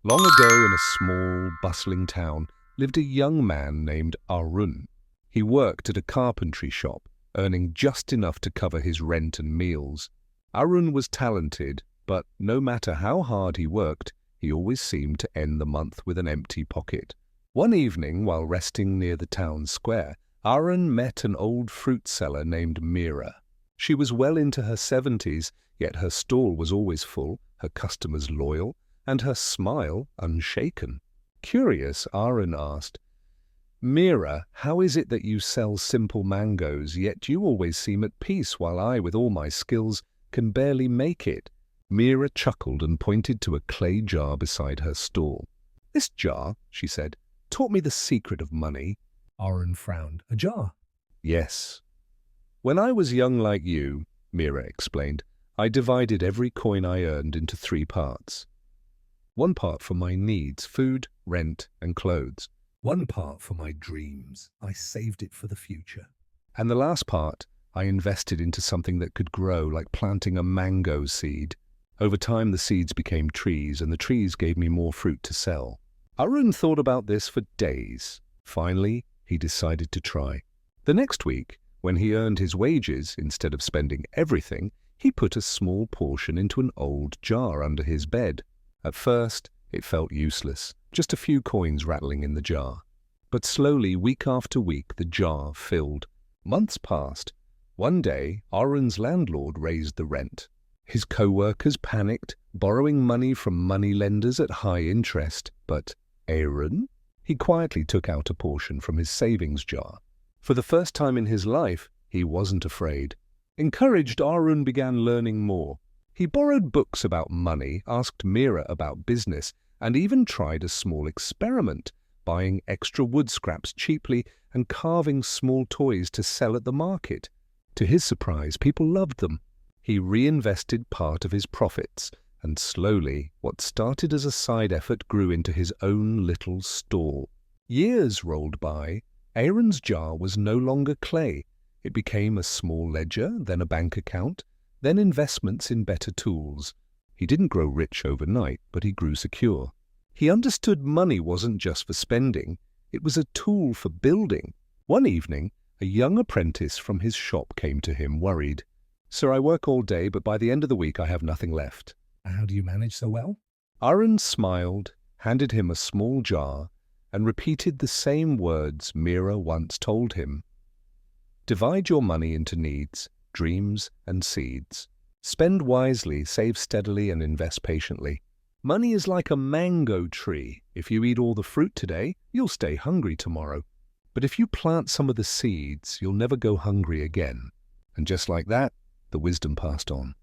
Long ago, in a small, bustling town, lived a young man named Arun. He worked at a carpentry shop, earning just enough to cover his rent and meals. Arun was talented, but no matter how hard he worked, he always seemed to end the month with an empty pocket. One evening, while resting near the town square, Arun met an old fruit seller named Meera. She was well into her 70s, yet her stall was always full, her customers loyal, and her smile unshaken. Curious, Arun asked, "Meera, how is it that you sell simple mangoes, yet you always seem at peace, while I, with all my skills, can barely make it?" Meera chuckled and pointed to a clay jar beside her stall. "This jar," she said, "taught me the secret of money." Arun frowned. "A jar?" "Yes. When I was young like you," Meera explained, "I divided every coin I earned into 3 parts. One part for my needs, food, rent, and clothes. One part for my dreams. I saved it for the future. And the last part I invested into something that could grow, like planting a mango seed. Over time, the seeds became trees, and the trees gave me more fruit to sell." Arun thought about this for days. Finally, he decided to try. The next week, when he earned his wages, instead of spending everything, he put a small portion into an old jar under his bed. At first, it felt useless, just a few coins rattling in the jar. But slowly, week after week, the jar filled. Months passed. One day, Arun's landlord raised the rent. His co-workers panicked, borrowing money from moneylenders at high interest. But Arun? He quietly took out a portion from his savings jar. For the first time in his life, he wasn't afraid. Encouraged, Arun began learning more. He borrowed books about money, asked Meera about business, and even tried a small experiment, buying extra wood scraps cheaply and carving small toys to sell at the market. To his surprise, people loved them. He reinvested part of his profits, and slowly, what started as a side effort grew into his own little stall. Years rolled by. Arun's jar was no longer clay. It became a small ledger, then a bank account, then investments in better tools. He didn't grow rich overnight, but he grew secure. He understood money wasn't just for spending, it was a tool for building. One evening, a young apprentice from his shop came to him, worried. "Sir, I work all day, but by the end of the week I have nothing left." "How do you manage so well?" Arun smiled, handed him a small jar, and repeated the same words Meera once told him. "Divide your money into needs, dreams, and seeds. Spend wisely, save steadily, and invest patiently. Money is like a mango tree. If you eat all the fruit today, you'll stay hungry tomorrow. But if you plant some of the seeds, you'll never go hungry again." And just like that, the wisdom passed on.